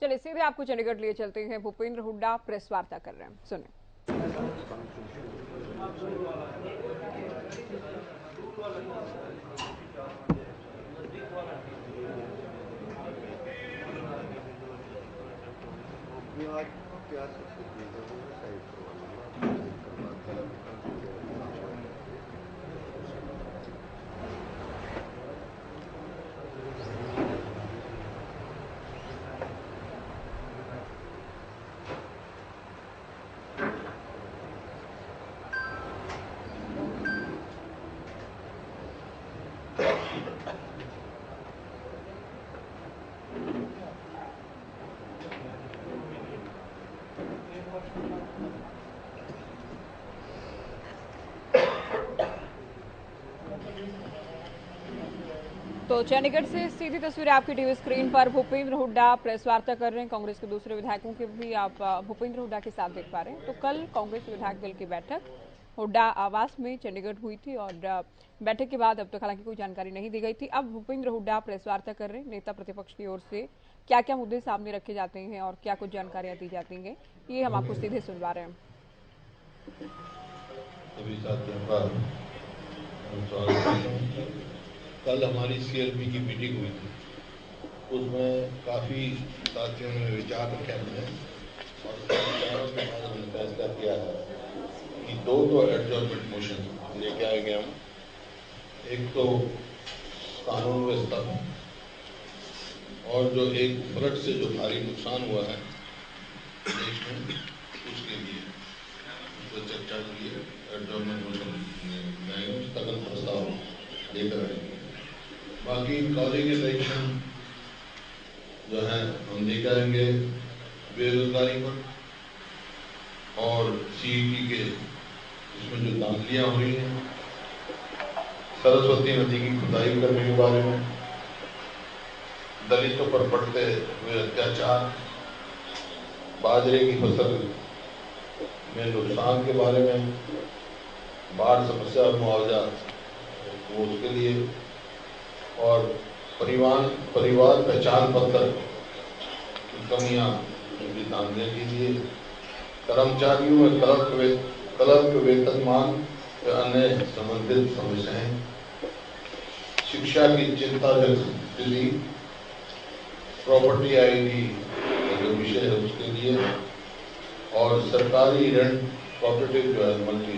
चलिए सीधे आपको चंडीगढ़ लिए चलते हैं। भूपेंद्र हुड्डा प्रेस वार्ता कर रहे हैं, सुने। क्या सकते तो चंडीगढ़ से सीधी तस्वीरें आपकी टीवी स्क्रीन पर। भूपेंद्र हुड्डा प्रेस वार्ता कर रहे हैं। कांग्रेस के दूसरे विधायकों के भी आप भूपेंद्र हुड्डा के साथ देख पा रहे हैं। तो कल कांग्रेस विधायक दल की बैठक हुड्डा आवास में चंडीगढ़ हुई थी और बैठक के बाद अब तक हालांकि कोई जानकारी नहीं दी गई थी। अब भूपेंद्र हुड्डा प्रेस वार्ता कर रहे हैं। नेता प्रतिपक्ष की ओर से क्या क्या मुद्दे सामने रखे जाते हैं और क्या कुछ जानकारियां दी जाती हैं, ये हम आपको सीधे सुनवा रहे हैं। कल हमारी सीएलपी की मीटिंग हुई थी, उसमें काफ़ी साथियों ने विचार रखे हैं और विचारों के बाद हमने फैसला किया है कि दो एडजॉर्नमेंट मोशन लेके आएंगे हम। एक तो कानून व्यवस्था और जो एक फ्लड से जो भारी नुकसान हुआ है देश में, उसके लिए तो चर्चा के लिए एडजॉर्नमेंट मोशन स्थगन प्रस्ताव लेकर आएंगे। बाकी कॉलेज इलेक्शन जो है हम लेकर आएंगे बेरोजगारी पर और सीईटी के इसमें जो धांधलियां हो रही हैं, सरस्वती नदी की खुदाई करने के बारे में, दलितों पर बढ़ते हुए अत्याचार, बाजरे की फसल में नुकसान के बारे में, बाढ़ समस्या और मुआवजा वो उसके लिए, और परिवार पहचान पत्र की कमियां उनकी धांधले के लिए, कर्मचारियों में क्लर्क वेतनमान व अन्य संबंधित समस्याएं, शिक्षा की चिंताजनक स्थिति, प्रॉपर्टी आईडी जो विषय है उसके लिए, और सरकारी ऋण कोऑपरेटिव जो है मल्टी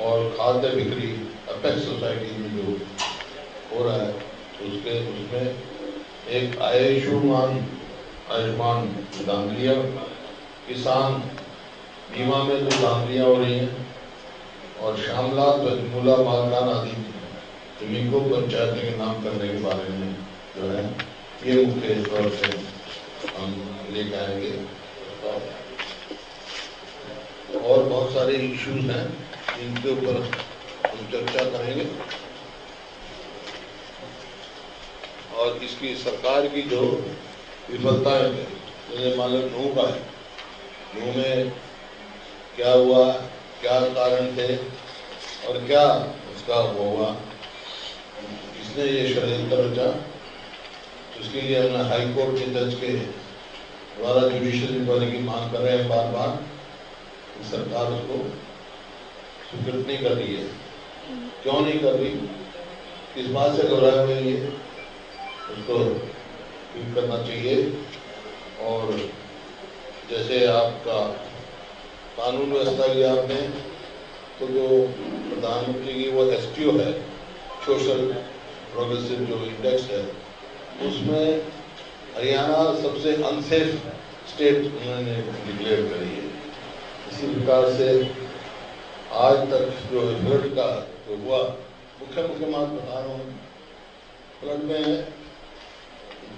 और खाद्य बिक्री अपेक्स सोसाइटी में जो हो रहा है उसमें एक आयुष्मान धांधलियां, किसान बीमा में जो धांधलियां हो रही हैं, और श्यामलाल मूला मालकान आदि जमीन को पंचायत के नाम करने के बारे में जो है ये मुख्य तौर से हम लेकर आएंगे। और बहुत सारे इश्यूज हैं जिनके ऊपर हम चर्चा करेंगे और इसकी सरकार की जो विफलताएं हैं, जैसे मान लो नूह का है, नूह में क्या हुआ, क्या कारण थे और क्या उसका वो हुआ, किसने ये षड्यंत्र रचा, उसके लिए हमने हाई कोर्ट के जज के द्वारा जुडिशियल इंक्वायरी की मांग कर रहे हैं बार बार। सरकार उसको स्वीकृत नहीं कर रही है। क्यों नहीं कर रही, किस बात से घबराए हुए ये, उसको ठीक करना चाहिए। और जैसे आपका कानून व्यवस्था की आपने तो जो प्रधानमंत्री की वो एसटीओ है, सोशल प्रोग्रेसिव जो इंडेक्स है, उसमें हरियाणा सबसे अनसेफ स्टेट उन्होंने डिक्लेयर करी है। इसी प्रकार से आज तक जो फ्लड का जो हुआ, मुख्य बात बता रहा हूँ, फ्लड में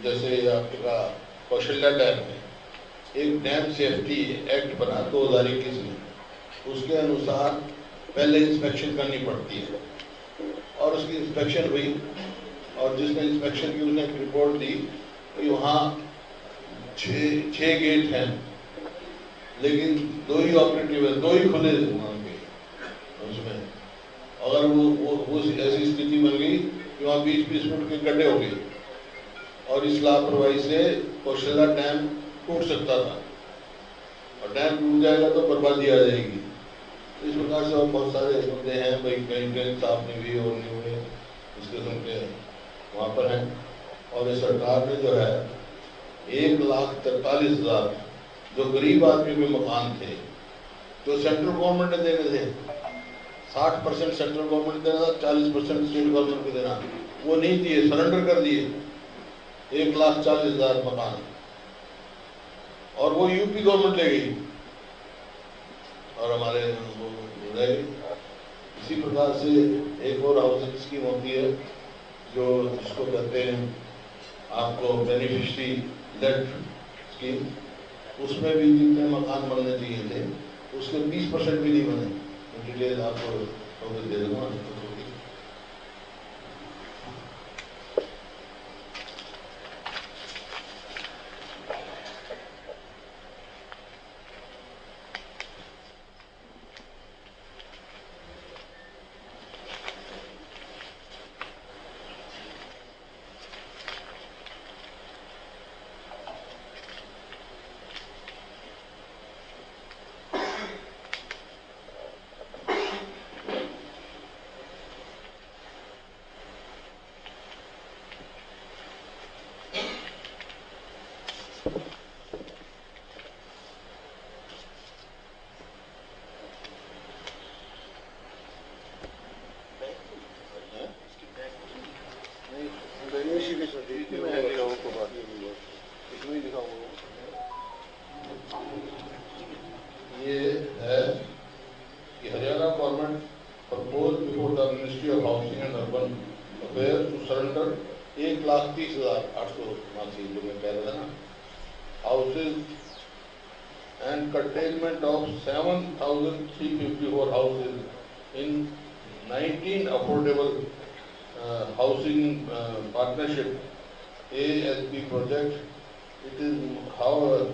जैसे आपका कौशल्या डैम में एक डैम सेफ्टी एक्ट बना 2021 में, उसके अनुसार पहले इंस्पेक्शन करनी पड़ती है और उसकी इंस्पेक्शन हुई और जिसने इंस्पेक्शन की उसने रिपोर्ट दी कि वहाँ 6 गेट हैं लेकिन 2 ही ऑपरेटिव है, 2 ही खुले होंगे उसमें। अगर वो ऐसी स्थिति बन गई कि वहाँ 20-20 फुट के गड्ढे हो गए और इस लापरवाही से कौशल्या डैम टूट सकता था, और डैम टूट जाएगा तो बर्बादी आ जाएगी। इस प्रकार से और बहुत सारे मुद्दे हैं, भाई कहीं कहीं साफ नहीं हुई और नहीं हुए, इस किस्म के वहाँ पर हैं। और इस सरकार ने जो है 1,43,000 जो गरीब आदमी के मकान थे, जो सेंट्रल गवर्नमेंट ने देने थे, 60% सेंट्रल गवर्नमेंट देना था, 40% स्टेट गवर्नमेंट को देना, वो नहीं दिए, सरेंडर कर दिए 1,40,000 मकान, और वो यूपी गवर्नमेंट ले गई और हमारे वो रह गई। इसी प्रकार से एक और हाउसिंग स्कीम होती है जो जिसको कहते हैं आपको बेनिफिशरी लेड स्कीम, उसमें भी जितने मकान बनने चाहिए थे उसके 20% भी नहीं बने। डिटेल आपको दे दूंगा। ये है कि Haryana government propose before the ministry of housing and urban affair to surrender 1,30,889 जो मैं कह रहा था ना, houses and curtailment of 7,354 houses in 19 affordable housing partnership ASP project. It is, however,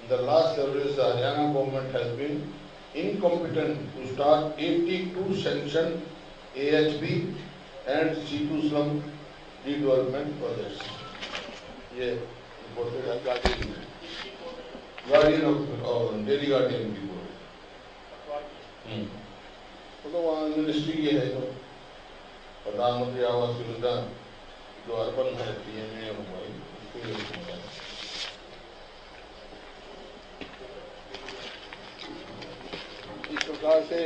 in the last several years, the Haryana government has been incompetent to start 82 sanctioned AHP and C2 slum redevelopment projects. ये reported है guardian और daily guardian की report. तो वहाँ ministry ये है तो प्रधानमंत्री आवास योजना जो अर्बन है PMA हमारी, इस प्रकार से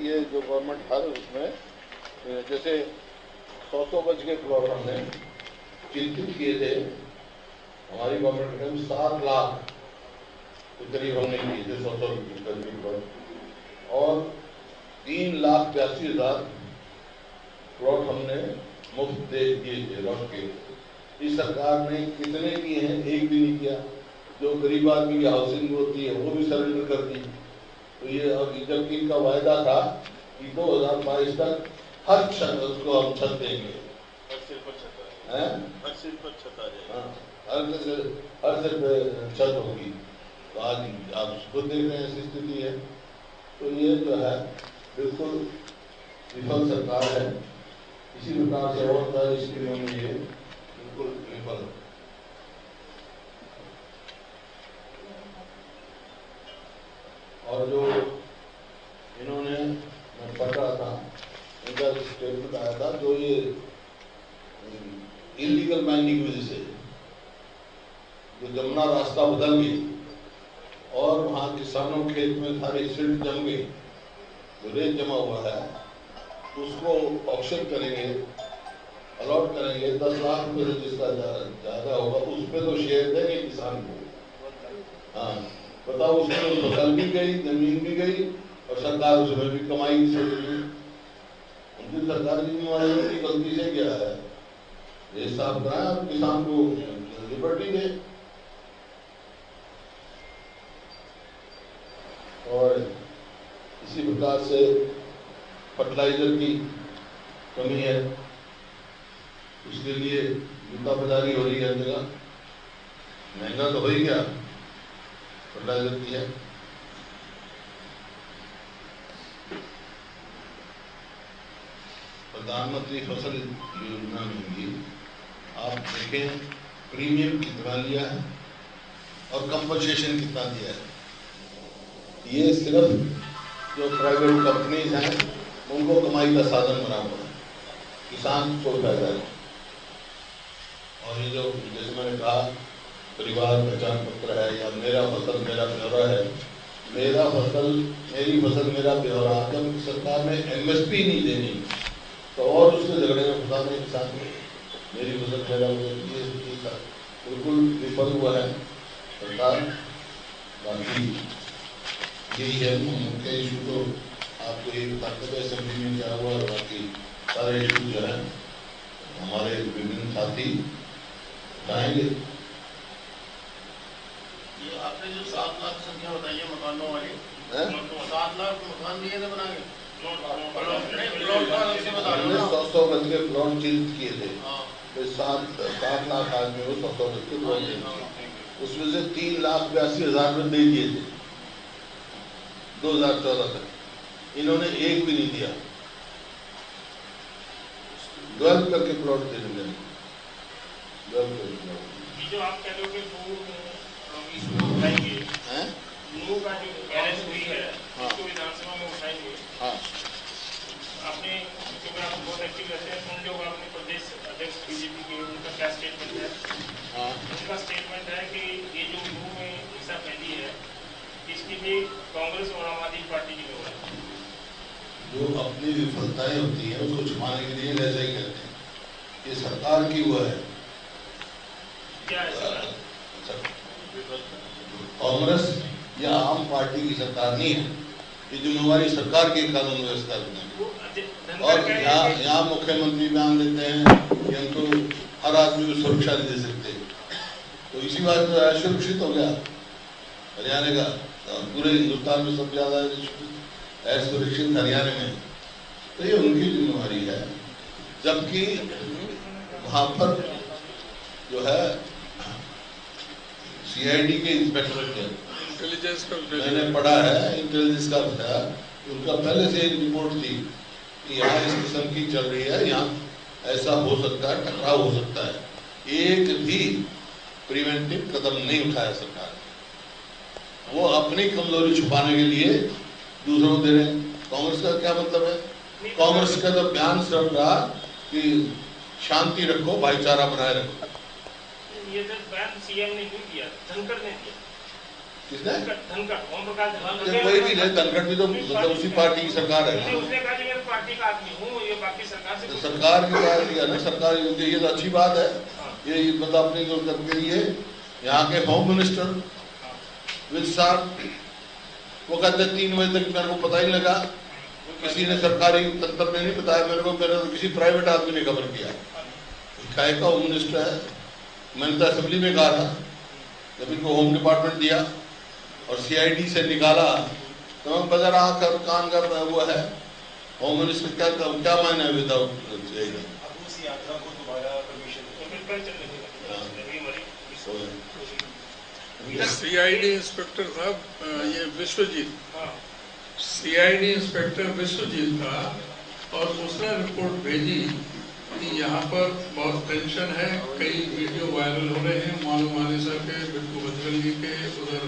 ये जो गवर्नमेंट हर उसमें जैसे 100 गज के प्लॉट हमने चिंतित किए थे, हमारी गवर्नमेंट ने 7 लाख के करीब हमने किए थे 100 गज के प्लॉट, और 3,82,000 प्लॉट हमने मुफ्त दे दिए थे लौट के। इस सरकार ने कितने किए हैं? एक भी नहीं किया। जो गरीब आदमी की हाउसिंग होती है वो भी सरेंडर कर दी। तो ये जबकि इनका वायदा था कि 2022 तक हर छत उसको हम छत देंगे, हर सिर पर छत होगी। तो आज आप खुद देख रहे हैं ऐसी स्थिति है। तो ये जो है बिल्कुल विफल सरकार है। इसी प्रकार से और सारी स्कीमों में ये बिल्कुल विफल। और जो इन्होंने, मैं पढ़ रहा था, इनका स्टेटमेंट आया था, जो ये इलीगल माइनिंग की वजह से जो जमुना रास्ता बदल गई और वहाँ किसानों के खेत में सारी सिल्ट जम गई, जो रेत जमा हुआ है उसको ऑक्शन करेंगे, अलॉट करेंगे, 10 लाख रुपए से जिसका ज्यादा होगा उस पर तो शेयर देंगे किसान को। हाँ बताओ, उसमें फसल भी गई, जमीन भी गई और सरकार उसमें भी कमाई की सोच रही। उनकी सरकार की जिम्मेवारी की गलती से क्या है, ये साफ कराए और किसान को लिबर्टी दे। और इसी प्रकार से फर्टिलाइजर की कमी है, उसके लिए जूता बाजारी हो रही है हर जगह। महंगा तो हो ही गया, फर्टिलाइजर की है। प्रधानमंत्री फसल योजना में भी आप देखें प्रीमियम कितना लिया है और कंपनसेशन कितना दिया है। ये सिर्फ जो प्राइवेट कंपनीज हैं उनको कमाई का साधन बना हुआ है, किसान को फायदा है। और ये जो जैसे मैंने कहा परिवार पहचान पत्र है या मेरा फसल मेरा ब्यौरा है, मेरा फसल मेरी फसल मेरा ब्यौरा, जब सरकार ने एमएसपी नहीं देनी तो और उसके झगड़े में फंसा नहीं किसान को, मेरी फसल मेरा ये बिल्कुल विफल हुआ है सरकार। बाकी यही है मुख्य इशू, तो आपको ये बताते हुए असेंबली में क्या हुआ, बाकी सारे इशू जो है हमारे विभिन्न साथी बताएंगे। आपने जो 7 लाख संख्या बताई है मकानों वाली, 7 लाख मकान दिए थे बना के, हमने 100 गज के प्लॉट चीज किए थे, 7 लाख आदमी को 100 गज के प्लॉट चीज किए, उसमें से 3,82,000 रुपये दे दिए थे 2014 तक। इन्होंने एक भी नहीं दिया, 12 करके प्लॉट दे देंगे। जो आप कह रहे हो कि इसको उठाएंगे, लोगों का जो बैलेंस हुई है इसको विधानसभा में उठाएंगे। आपने क्योंकि आप बहुत एक्टिव रहते हैं, सुन लोग आपने प्रदेश अध्यक्ष बीजेपी के, उनका क्या स्टेटमेंट है? उनका स्टेटमेंट है कि ये जो मुंह में हिस्सा फैली है इसकी भी कांग्रेस और आम आदमी पार्टी की होगा। जो अपनी विफलताएं होती हैं उसको छुपाने के लिए ऐसे ही कहते हैं, ये सरकार की हुआ है। क्या है कांग्रेस या आम पार्टी की सरकार नहीं है, ये जिम्मेवारी सरकार की कानून व्यवस्था बनानी। और यहाँ मुख्यमंत्री बयान देते हैं कि हम तो हर आदमी को सुरक्षा नहीं दे सकते, तो इसी बात में सुरक्षित हो गया हरियाणा का, पूरे हिंदुस्तान में सबसे ज्यादा असुरक्षित हरियाणा में, तो ये उनकी जिम्मेवारी है। जबकि वहां पर जो है सीआईडी के इंस्पेक्टर थे, इंटेलिजेंस का मैंने पढ़ा है, इंटेलिजेंस का बताया, उनका पहले से एक रिपोर्ट थी कि यहाँ इस किस्म की चल रही है, यहाँ ऐसा हो सकता है, टकराव हो सकता है। एक भी प्रिवेंटिव कदम नहीं उठाया सरकार ने, वो अपनी कमजोरी छुपाने के लिए दूसरों को दे रहे हैं। कांग्रेस का क्या मतलब है? कांग्रेस का तो बयान सिर्फ रहा कि शांति रखो, भाईचारा बनाए रखो। ये तो बयान सीएम ने नहीं दिया, धनखड़ ने दिया। किसने? धनखड़, ओम प्रकाश धनखड़। कोई भी नहीं, धनखड़ भी तो उसी पार्टी की सरकार है। उसने कहा मैं पार्टी का आदमी हूँ, ये बाकी सरकार से सरकार की बात किया ना, सरकार ये तो अच्छी बात है। ये मतलब अपनी जो करके लिए यहाँ के होम मिनिस्टर विज साहब वो कहते 3 बजे तक मेरे को पता ही लगा, किसी ने सरकारी तंत्र ने नहीं बताया मेरे को तो किसी प्राइवेट आदमी ने खबर किया। काय का होम मिनिस्टर है, मैंने तो असेंबली में कहा था जब इनको होम डिपार्टमेंट दिया और सीआईडी से निकाला तो मैं बगैर आँख और कान का वो है होम मिनिस्टर क्या मायने है विदाउट सीआईडी। सीआईडी इंस्पेक्टर साहब ये विश्वजीत, सीआईडी इंस्पेक्टर विश्वजीत था और उसने रिपोर्ट भेजी कि यहाँ पर बहुत टेंशन है, कई वीडियो वायरल हो रहे हैं मालूम मानिसा के, बिट्टू बजरंगी के, उधर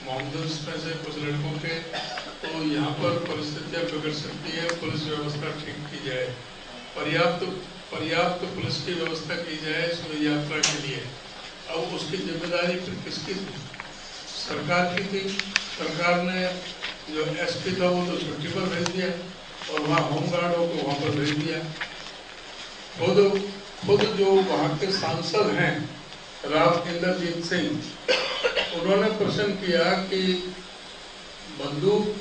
मोहम्मद में से कुछ लड़कों के, तो यहाँ पर परिस्थितियाँ बिगड़ सकती है, पुलिस व्यवस्था ठीक की जाए, पर्याप्त पुलिस की व्यवस्था की जाए इस यात्रा के लिए। अब उसकी जिम्मेदारी फिर किसकी थी? सरकार की थी। सरकार ने जो एसपी था वो तो छुट्टी पर भेज दिया और वहाँ होमगार्डों को वहाँ पर भेज दिया। खुद जो वहाँ के सांसद हैं राव इंद्रजीत सिंह, उन्होंने प्रश्न किया कि बंदूक,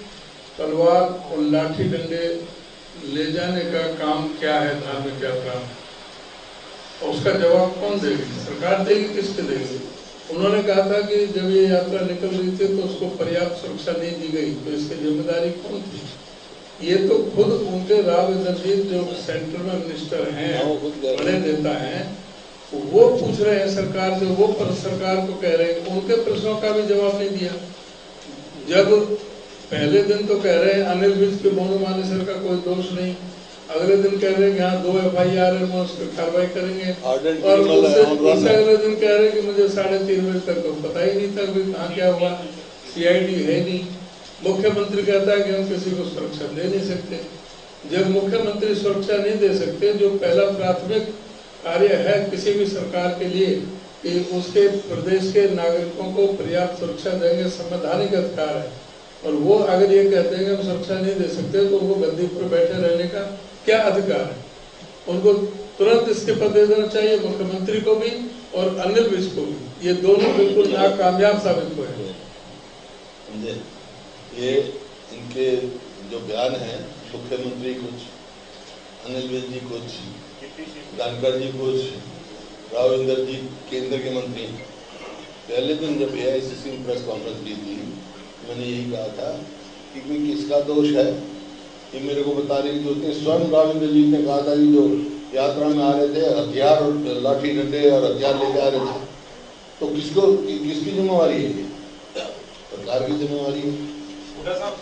तलवार और लाठी डंडे ले जाने का काम क्या है धार्मिक यात्रा में, और उसका जवाब कौन देगी? सरकार देगी, किसके देगी? उन्होंने कहा था कि जब ये यात्रा निकल रही थी तो उसको पर्याप्त सुरक्षा नहीं दी गई, तो इसकी जिम्मेदारी कौन थी? ये तो खुद उनके राव इंद्रजीत जो सेंटर में मिनिस्टर हैं, बड़े नेता हैं, वो पूछ रहे हैं सरकार से, वो सरकार को कह रहे हैं, उनके प्रश्नों का भी जवाब नहीं दिया। जब पहले दिन तो कह रहे हैं अनिल विज के मोनू मानेसर का कोई दोष नहीं, अगले दिन कह रहे हैं यहाँ 2 FIR है, उस पर कार्रवाई करेंगे, Ardent और criminal है, उससे अगले दिन कह रहे हैं कि मुझे 3:30 बजे तक तो पता ही नहीं था कि कहाँ क्या हुआ, CID है नहीं। मुख्यमंत्री कहता है कि हम किसी को सुरक्षा दे नहीं सकते। जब मुख्यमंत्री सुरक्षा नहीं दे सकते, जो पहला प्राथमिक कार्य है किसी भी सरकार के लिए कि उसके प्रदेश के नागरिकों को पर्याप्त सुरक्षा देंगे, संवैधानिक अधिकार है, और वो अगर ये कहते हैं कि हम सुरक्षा नहीं दे सकते, तो उनको गद्दी पर बैठे रहने का क्या अधिकार है? उनको तुरंत इस्तीफा दे देना चाहिए, मुख्यमंत्री को भी और अनिल विज को भी। ये दोनों बिल्कुल नाकामयाब साबित हुए हैं। ये इनके जो बयान है, मुख्यमंत्री कुछ, अनिल विज जी कुछ, धनखड़ जी कुछ, राव इंदर जी केंद्र के मंत्री। पहले दिन जब AICC में प्रेस कॉन्फ्रेंस की थी, मैंने यही कहा था कि कोई किसका दोष है, ये मेरे को बता रही थी। उसने स्वयं राव इंदर जी ने कहा था कि जो यात्रा में आ रहे थे हथियार और लाठी डंडे और हथियार लेके आ रहे थे, तो किसकी जिम्मेवारी है? ये सरकार की जिम्मेवारी है। हुड्डा साहब,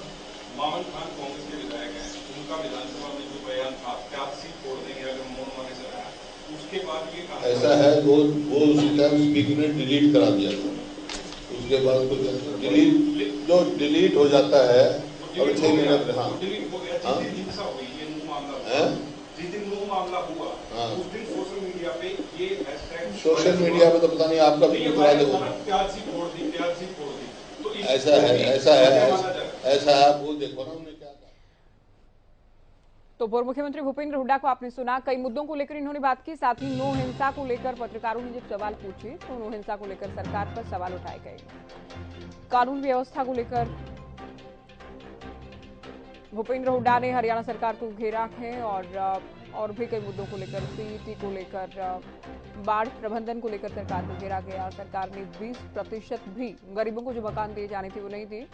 मामन खान कांग्रेस के विधायक हैं, उनका विधानसभा में जो बयान था त्यागसी छोड़ देंगे अगर मौन मांगे चला है, उसके बाद ये कहा ऐसा है, वो उसी टाइम स्पीकर ने डिलीट करा दिया था। उसके बाद कुछ डिलीट हो जाता है और 6 महीने हाँ डिलीट हो गया। जिस दिन हिंसा हुई, ये नो मामला, जिस दिन नो मामला हुआ, उस दिन सोशल मीडिया पे ये हैशटैग, सोशल मीडिया पे तो पता नहीं आपका भी करा दो। त्यागसी छोड़ दी, त्यागसी छोड़ दी। तो ऐसा है, आप वो देखो ना उन्होंने क्या कहा। तो पूर्व मुख्यमंत्री भूपेंद्र हुड्डा को आपने सुना, कई मुद्दों को लेकर इन्होंने बात की। साथ ही नो हिंसा को लेकर पत्रकारों ने जब सवाल पूछे तो नो हिंसा को लेकर सरकार पर सवाल उठाए गए। कानून व्यवस्था को लेकर भूपेंद्र हुड्डा ने हरियाणा सरकार को घेरा है और भी कई मुद्दों को लेकर, CET को लेकर, बाढ़ प्रबंधन को लेकर सरकार को घेरा गया। सरकार ने 20% भी गरीबों को जो मकान दिए जाने थे वो नहीं दिए।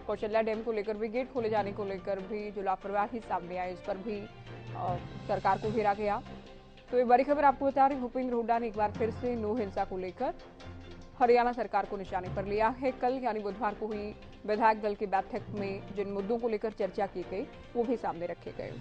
कौशल्या डैम को लेकर भी, गेट खोले जाने को लेकर भी जो लापरवाही सामने आई, इस पर भी सरकार को घेरा गया। तो ये बड़ी खबर आपको बता रहे, भूपेंद्र हुड्डा ने एक बार फिर से नो हिंसा को लेकर हरियाणा सरकार को निशाने पर लिया है। कल यानी बुधवार को हुई विधायक दल की बैठक में जिन मुद्दों को लेकर चर्चा की गई वो भी सामने रखे गए।